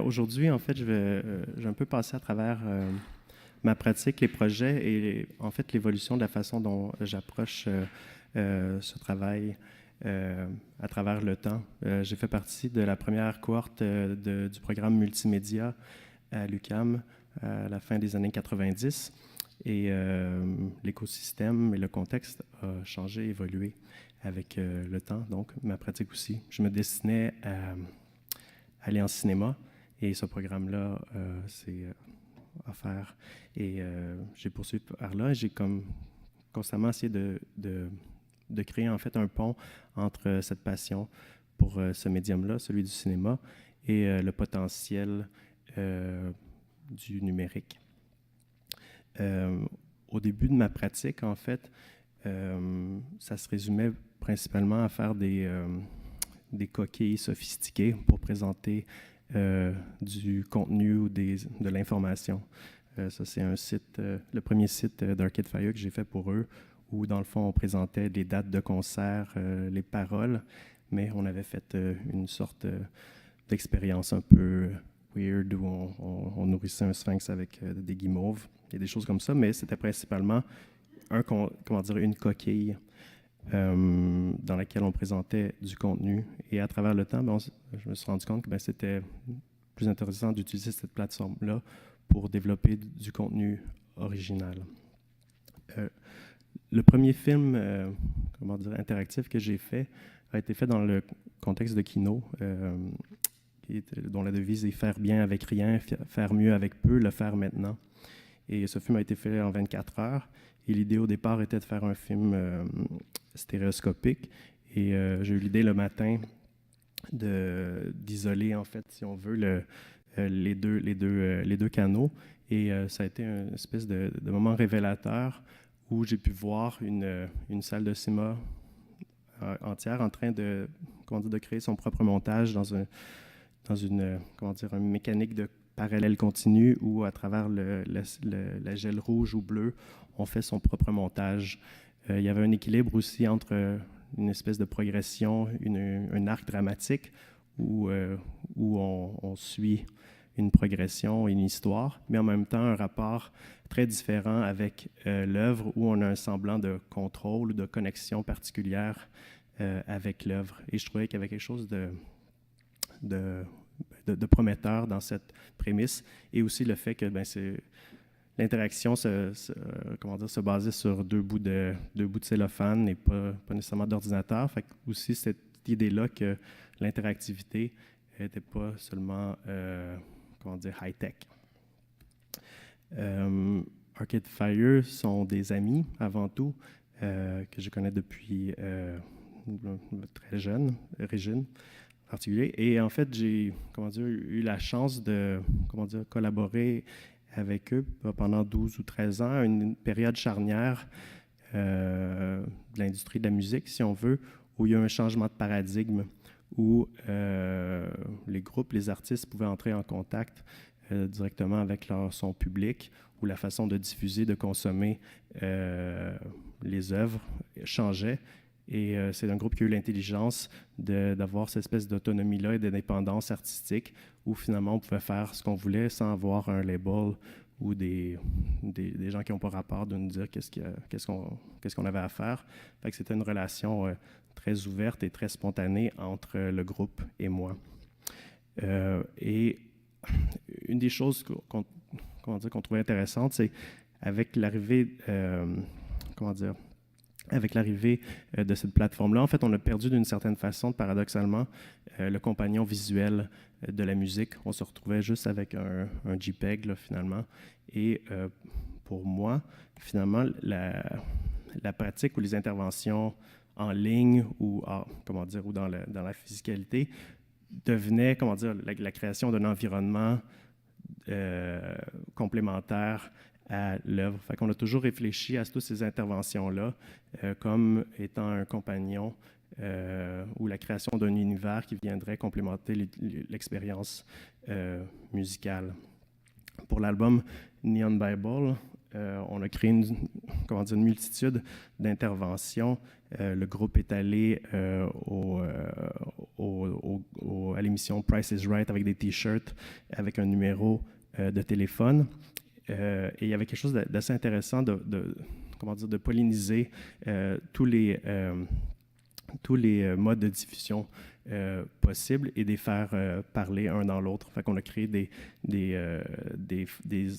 Aujourd'hui, en fait, je vais un peu passer à travers ma pratique, les projets et en fait l'évolution de la façon dont j'approche ce travail à travers le temps. J'ai fait partie de la première cohorte du programme multimédia à l'UQAM à la fin des années 90 et l'écosystème et le contexte a changé, évolué avec le temps, donc ma pratique aussi. Je me destinais à aller en cinéma. Et ce programme-là, c'est à faire. Et j'ai poursuivi par là. J'ai comme constamment essayé de créer en fait un pont entre cette passion pour ce médium-là, celui du cinéma, et le potentiel du numérique. Au début de ma pratique, en fait, ça se résumait principalement à faire des coquilles sophistiquées pour présenter du contenu ou de l'information. Ça, c'est un site, le premier site d'Arcade Fire que j'ai fait pour eux, où dans le fond, on présentait les dates de concert, les paroles, mais on avait fait une sorte d'expérience un peu weird où on nourrissait un sphinx avec des guimauves et des choses comme ça, mais c'était principalement une coquille dans laquelle on présentait du contenu. Et à travers le temps, je me suis rendu compte que c'était plus intéressant d'utiliser cette plateforme-là pour développer du contenu original. Le premier film interactif que j'ai fait a été fait dans le contexte de Kino, dont la devise est « faire bien avec rien, faire mieux avec peu, le faire maintenant ». Et ce film a été fait en 24 heures. Et l'idée au départ était de faire un film stéréoscopique. Et j'ai eu l'idée le matin d'isoler, en fait, si on veut, les deux canaux. Et ça a été une espèce de moment révélateur où j'ai pu voir une salle de cinéma entière en train de créer son propre montage dans une mécanique de parallèle continu où, à travers la gel rouge ou bleu, on fait son propre montage. Il y avait un équilibre aussi entre une espèce de progression, un arc dramatique où on suit une progression, une histoire, mais en même temps un rapport très différent avec l'œuvre où on a un semblant de contrôle ou de connexion particulière avec l'œuvre. Et je trouvais qu'il y avait quelque chose de prometteur dans cette prémisse, et aussi le fait que l'interaction se basait sur deux bouts de cellophane et pas nécessairement d'ordinateur. Fait que aussi cette idée-là que l'interactivité n'était pas seulement high-tech. Arcade Fire sont des amis avant tout que je connais depuis très jeune, Régine en particulier. Et en fait, j'ai eu la chance de collaborer avec eux pendant 12 ou 13 ans, une période charnière de l'industrie de la musique, si on veut, où il y a eu un changement de paradigme, où les groupes, les artistes pouvaient entrer en contact directement avec son public, où la façon de diffuser, de consommer les œuvres changeait. Et c'est un groupe qui a eu l'intelligence d'avoir cette espèce d'autonomie-là et d'indépendance artistique où finalement on pouvait faire ce qu'on voulait sans avoir un label ou des gens qui n'ont pas rapport de nous dire qu'est-ce qu'on avait à faire. Fait que c'était une relation très ouverte et très spontanée entre le groupe et moi. Et une des choses qu'on trouvait intéressante, c'est avec l'arrivée de cette plateforme-là, en fait, on a perdu d'une certaine façon, paradoxalement, le compagnon visuel de la musique. On se retrouvait juste avec un JPEG, là, finalement. Et pour moi, finalement, la pratique ou les interventions en ligne ou dans la physicalité devenait, la création d'un environnement complémentaire à l'œuvre. Fait qu'on a toujours réfléchi à toutes ces interventions-là comme étant un compagnon ou la création d'un univers qui viendrait complémenter l'expérience musicale. Pour l'album Neon Bible, on a créé une multitude d'interventions. Le groupe est allé à l'émission Price is Right avec des T-shirts, avec un numéro de téléphone. Et il y avait quelque chose d'assez intéressant de polliniser tous les modes de diffusion possibles et de les faire parler un dans l'autre. Fait qu'on a créé des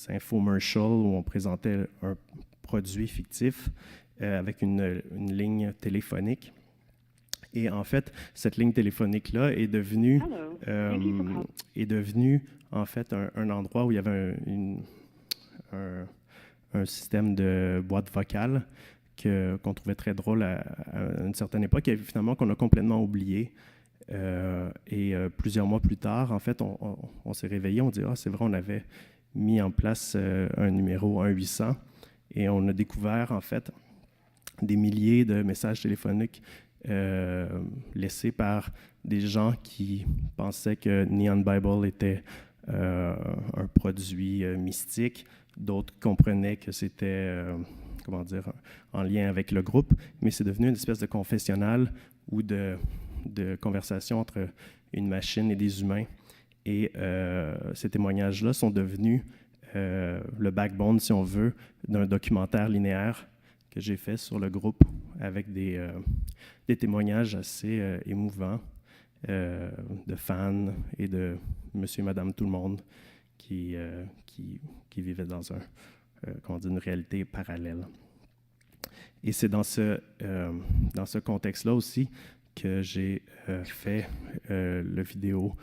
infomercials où on présentait un produit fictif avec une ligne téléphonique. Et en fait, cette ligne téléphonique-là est devenue en fait un endroit où il y avait un système de boîte vocale qu'on trouvait très drôle à une certaine époque et finalement qu'on a complètement oublié. Plusieurs mois plus tard, en fait, on s'est réveillé, on dit « Ah, c'est vrai, on avait mis en place un numéro 1-800 » et on a découvert, en fait, des milliers de messages téléphoniques laissés par des gens qui pensaient que Neon Bible était un produit mystique. D'autres comprenaient que c'était, en lien avec le groupe, mais c'est devenu une espèce de confessionnal ou de conversation entre une machine et des humains. Et ces témoignages-là sont devenus le backbone, si on veut, d'un documentaire linéaire que j'ai fait sur le groupe avec des témoignages assez émouvants de fans et de monsieur et madame tout le monde qui vivaient dans une réalité parallèle. Et c'est dans ce contexte-là aussi que j'ai fait le vidéo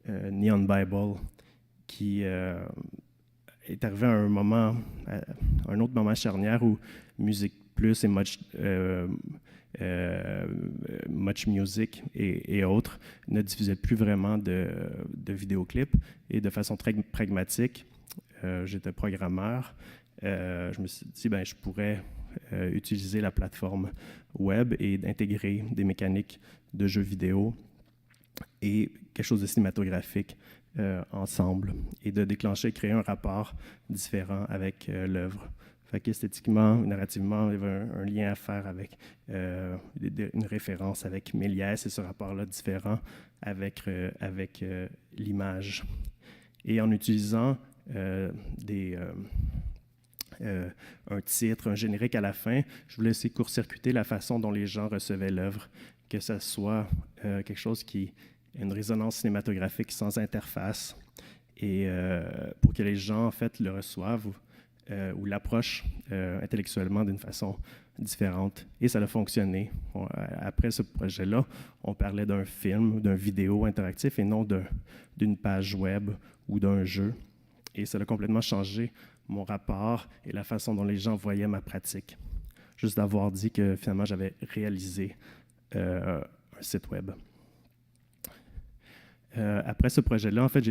Neon Bible, qui est arrivé à un autre moment charnière où Musique Plus et Much Music et autres ne diffusaient plus vraiment de vidéoclips. Et de façon très pragmatique, j'étais programmeur, je me suis dit, je pourrais utiliser la plateforme web et d'intégrer des mécaniques de jeux vidéo et quelque chose de cinématographique ensemble et de déclencher, créer un rapport différent avec l'œuvre. Fait qu'esthétiquement, narrativement, il y avait un lien à faire avec une référence avec Méliès et ce rapport-là différent avec l'image. Et en utilisant un titre, un générique à la fin, je voulais essayer de court-circuiter la façon dont les gens recevaient l'œuvre, que ce soit quelque chose qui ait une résonance cinématographique sans interface, et pour que les gens, en fait, le reçoivent ou l'approchent intellectuellement d'une façon différente. Et ça a fonctionné. Après ce projet-là, on parlait d'un film, d'un vidéo interactif et non d'une page web ou d'un jeu. Et ça a complètement changé mon rapport et la façon dont les gens voyaient ma pratique. Juste d'avoir dit que finalement, j'avais réalisé un site web. Après ce projet-là, en fait,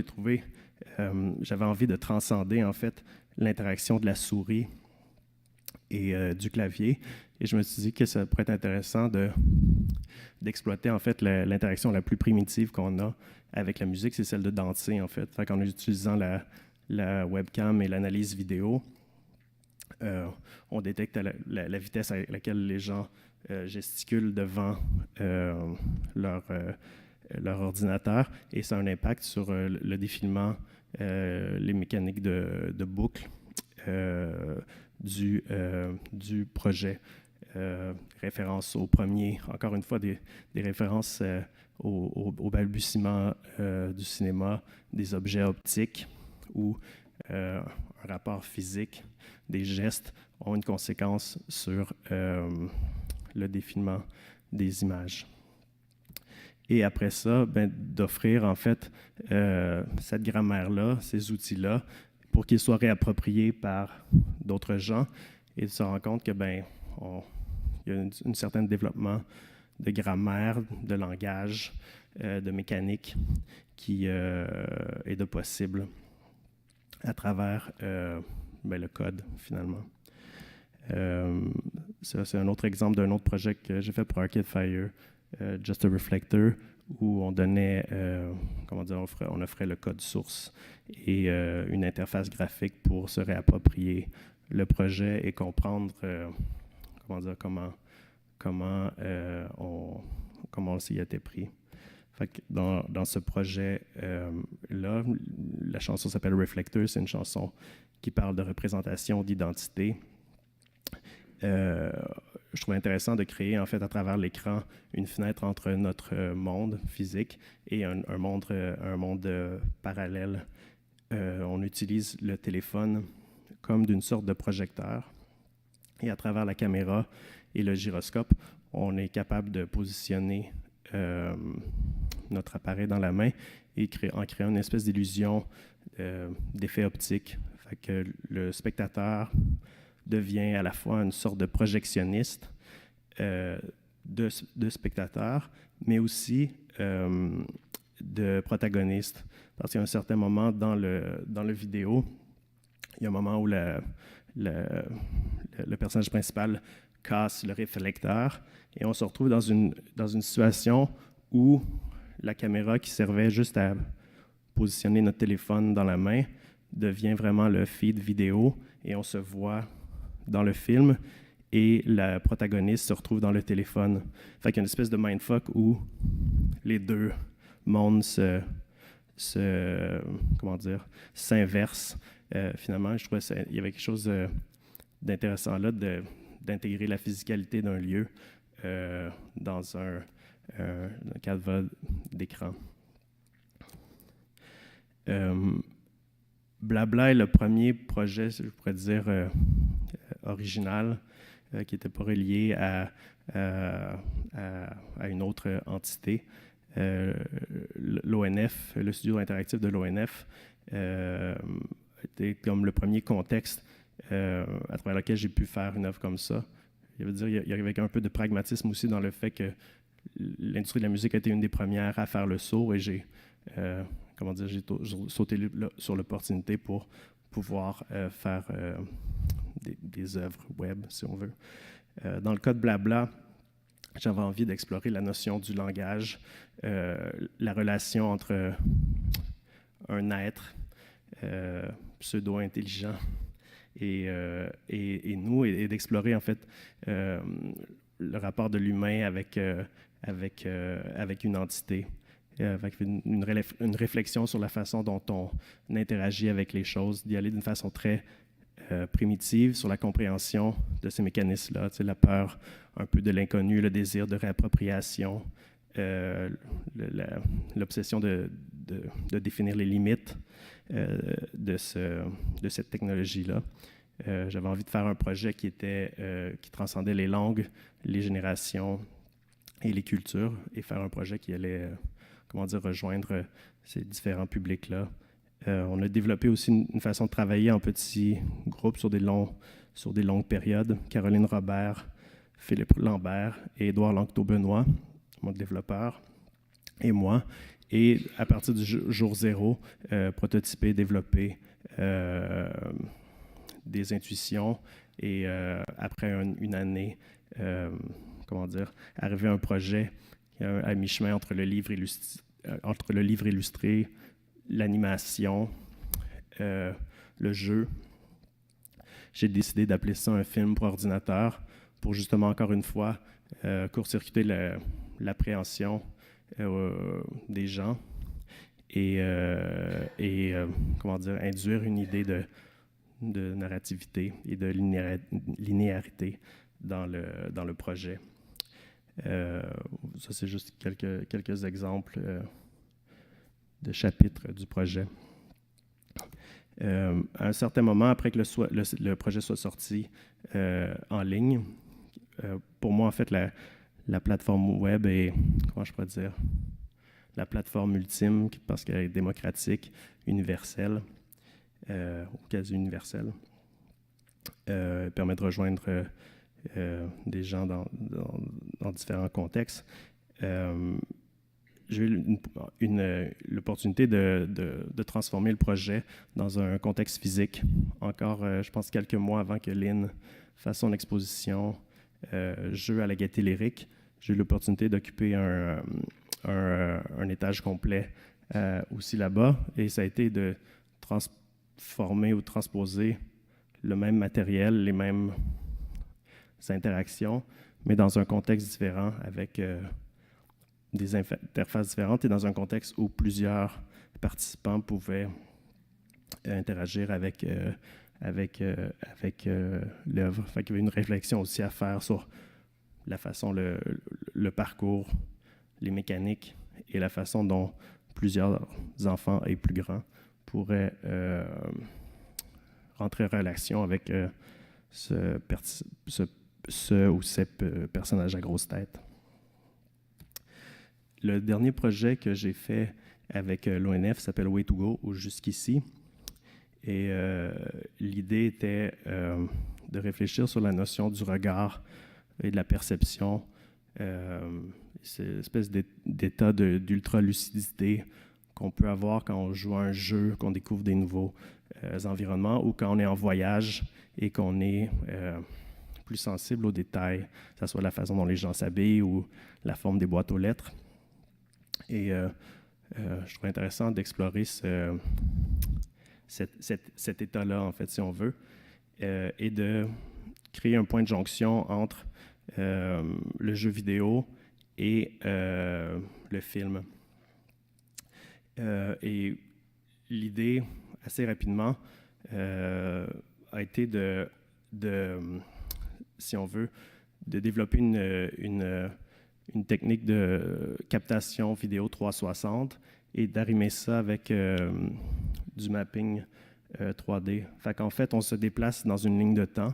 j'avais envie de transcender, en fait, l'interaction de la souris et du clavier. Et je me suis dit que ça pourrait être intéressant d'exploiter, en fait, l'interaction la plus primitive qu'on a avec la musique, c'est celle de danser, en fait. Fait qu'en utilisant la webcam et l'analyse vidéo, on détecte la vitesse à laquelle les gens gesticulent devant leur ordinateur, et ça a un impact sur le défilement, les mécaniques de boucle du projet. Référence au premier, encore une fois, des références au balbutiement du cinéma, des objets optiques où un rapport physique, des gestes ont une conséquence sur le défilement des images. Et après ça, d'offrir en fait cette grammaire-là, ces outils-là, pour qu'ils soient réappropriés par d'autres gens et de se rendre compte que il y a un certain développement de grammaire, de langage, de mécanique qui est de possible à travers le code, finalement. Ça, c'est un autre exemple d'un autre projet que j'ai fait pour Arcade Fire, Just a Reflector, où on donnait, on offrait le code source et une interface graphique pour se réapproprier le projet et comprendre comment on s'y était pris. Fait que dans ce projet-là, la chanson s'appelle Reflector, c'est une chanson qui parle de représentation d'identité. Je trouve intéressant de créer, en fait, à travers l'écran, une fenêtre entre notre monde physique et un monde parallèle. On utilise le téléphone comme d'une sorte de projecteur. Et à travers la caméra et le gyroscope, on est capable de positionner notre appareil dans la main et en créant une espèce d'illusion d'effet optique. Fait que le spectateur devient à la fois une sorte de projectionniste de spectateur, mais aussi de protagoniste. Parce qu'à un certain moment dans le vidéo, il y a un moment où le personnage principal casse le réflecteur et on se retrouve dans une situation où la caméra qui servait juste à positionner notre téléphone dans la main devient vraiment le feed vidéo et on se voit dans le film et la protagoniste se retrouve dans le téléphone. Fait qu'il y a une espèce de mindfuck où les deux mondes s'inversent. Finalement, je trouvais qu'il y avait quelque chose d'intéressant là d'intégrer la physicalité d'un lieu dans un cadre d'écran. Blabla est le premier projet, je pourrais dire, original, qui n'était pas relié à une autre entité. L'ONF, le studio interactif de l'ONF, était comme le premier contexte à travers lequel j'ai pu faire une œuvre comme ça. Il y avait un peu de pragmatisme aussi dans le fait que l'industrie de la musique a été une des premières à faire le saut et j'ai sauté sur l'opportunité pour pouvoir faire des œuvres web, si on veut. Dans le cas de Blabla, j'avais envie d'explorer la notion du langage, la relation entre un être pseudo-intelligent et nous, et d'explorer en fait le rapport de l'humain avec une entité, avec une réflexion sur la façon dont on interagit avec les choses, d'y aller d'une façon très primitive sur la compréhension de ces mécanismes-là, la peur un peu de l'inconnu, le désir de réappropriation, l'obsession de définir les limites de cette technologie-là. J'avais envie de faire un projet qui transcendait les langues, les générations et les cultures, et faire un projet qui allait rejoindre ces différents publics-là. On a développé aussi une façon de travailler en petits groupes sur des longues périodes. Caroline Robert, Philippe Lambert et Édouard Lanctot-Benoît, mon développeur, et moi. Et à partir du jour zéro, prototyper, développer des intuitions et après une année, arriver à un projet à mi-chemin entre le livre illustré, l'animation, le jeu. J'ai décidé d'appeler ça un film pour ordinateur pour justement, encore une fois, court-circuiter l'appréhension des gens et induire une idée de narrativité et de linéarité dans le projet. Ça, c'est juste quelques exemples de chapitres du projet. À un certain moment, après que le projet soit sorti en ligne, pour moi, en fait, la plateforme web est, comment je pourrais dire, la plateforme ultime parce qu'elle est démocratique, universelle, ou quasi universelle. Permet de rejoindre des gens dans différents contextes. j'ai eu l'opportunité de transformer le projet dans un contexte physique. Encore, je pense, quelques mois avant que Lynn fasse son exposition Jeux à la gaieté lyrique, j'ai eu l'opportunité d'occuper un étage complet aussi là-bas. Et ça a été de transformer ou transposer le même matériel, les mêmes interactions, mais dans un contexte différent, avec des interfaces différentes et dans un contexte où plusieurs participants pouvaient interagir avec l'œuvre. Fait qu'il y avait une réflexion aussi à faire sur la façon, le parcours, les mécaniques et la façon dont plusieurs enfants et plus grands pourraient rentrer en relation avec ce ou ces personnages à grosse tête. Le dernier projet que j'ai fait avec l'ONF s'appelle Way to Go, ou Jusqu'ici. Et l'idée était de réfléchir sur la notion du regard et de la perception. C'est une espèce d'état d'ultra-lucidité qu'on peut avoir quand on joue à un jeu, qu'on découvre des nouveaux environnements, ou quand on est en voyage et qu'on est plus sensible aux détails, que ce soit la façon dont les gens s'habillent ou la forme des boîtes aux lettres. Et je trouve intéressant d'explorer cet état-là, en fait, si on veut, et de créer un point de jonction entre le jeu vidéo et le film. Et l'idée, assez rapidement, a été si on veut, de développer une technique de captation vidéo 360 et d'arrimer ça avec du mapping 3D. Fait qu'en fait, on se déplace dans une ligne de temps,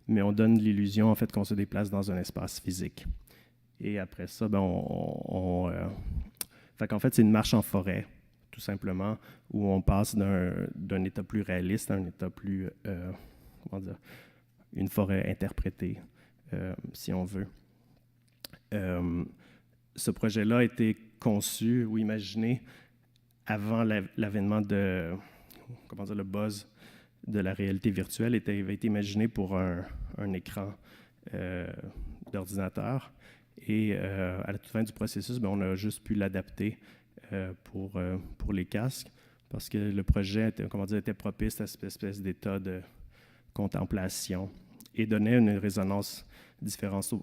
mais on donne l'illusion en fait qu'on se déplace dans un espace physique. Et après ça, fait qu'en fait, c'est une marche en forêt, tout simplement, où on passe d'un état plus réaliste à un état plus, comment dire, une forêt interprétée, si on veut. Ce projet-là a été conçu ou imaginé avant l'avènement de, comment dire, le buzz de la réalité virtuelle. Avait été imaginé pour un écran d'ordinateur. Et à la toute fin du processus, on a juste pu l'adapter pour les casques, parce que le projet était propice à cette espèce d'état de contemplation et donnait une résonance différente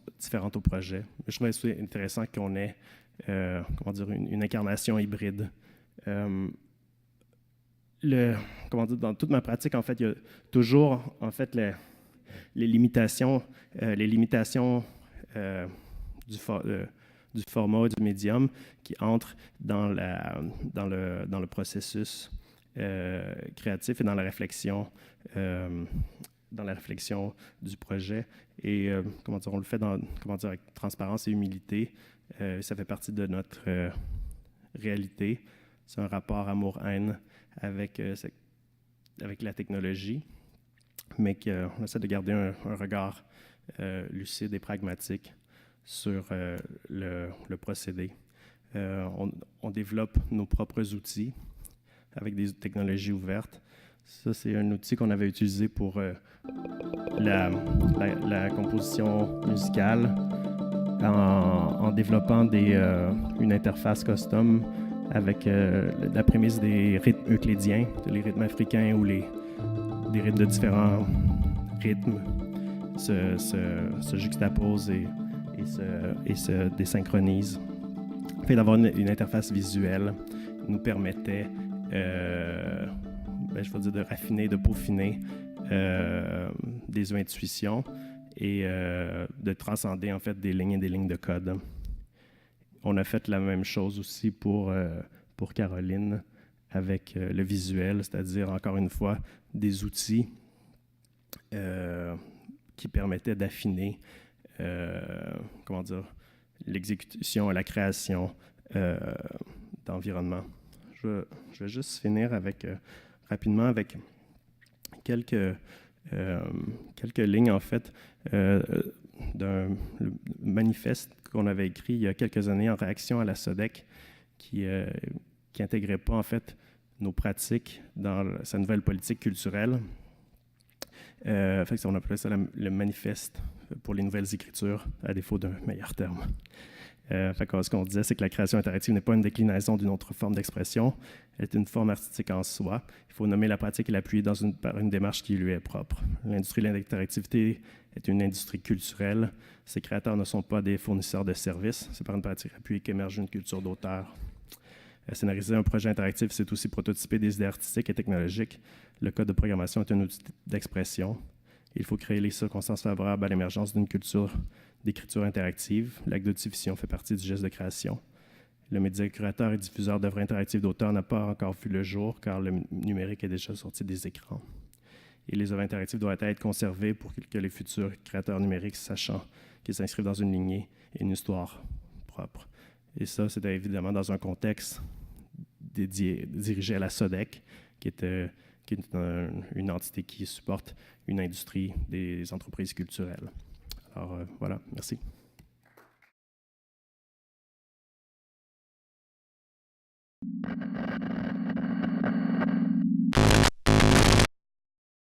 au projet. Je trouvais ça intéressant qu'on ait une incarnation hybride. Dans toute ma pratique, en fait, il y a toujours en fait, les limitations du format du médium qui entrent dans le processus créatif et dans la réflexion du projet. Et on le fait avec transparence et humilité. Ça fait partie de notre réalité. C'est un rapport amour-haine avec la technologie, mais qu'on essaie de garder un regard lucide et pragmatique sur le procédé. On développe nos propres outils avec des technologies ouvertes. Ça, c'est un outil qu'on avait utilisé pour la composition musicale en développant une interface custom avec la prémisse des rythmes euclidiens, les rythmes africains ou des rythmes de différents rythmes se juxtaposent et se désynchronisent. Le fait d'avoir une interface visuelle nous permettait de raffiner, de peaufiner des intuitions et de transcender en fait des lignes et des lignes de code. On a fait la même chose aussi pour Caroline avec le visuel, c'est-à-dire encore une fois des outils qui permettaient d'affiner l'exécution et la création d'environnement. Je vais juste finir rapidement avec quelques lignes, en fait, d'un manifeste qu'on avait écrit il y a quelques années en réaction à la SODEC, qui n'intégrait pas, en fait, nos pratiques dans sa nouvelle politique culturelle. On appelait ça le manifeste pour les nouvelles écritures, à défaut d'un meilleur terme. Ce qu'on disait, c'est que la création interactive n'est pas une déclinaison d'une autre forme d'expression, elle est une forme artistique en soi. Il faut nommer la pratique et l'appuyer par une démarche qui lui est propre. L'industrie de l'interactivité est une industrie culturelle. Ses créateurs ne sont pas des fournisseurs de services. C'est par une pratique appuyée qu'émerge une culture d'auteur. Scénariser un projet interactif, c'est aussi prototyper des idées artistiques et technologiques. Le code de programmation est un outil d'expression. Il faut créer les circonstances favorables à l'émergence d'une culture d'écriture interactive. L'acte de diffusion fait partie du geste de création. Le média créateur et diffuseur d'œuvres interactives d'auteur n'a pas encore vu le jour car le numérique est déjà sorti des écrans. Et les œuvres interactives doivent être conservées pour que les futurs créateurs numériques, sachant qu'ils s'inscrivent dans une lignée et une histoire propre. Et ça, c'était évidemment dans un contexte dirigé à la SODEC, qui est une entité qui supporte une industrie des entreprises culturelles. Alors voilà, merci.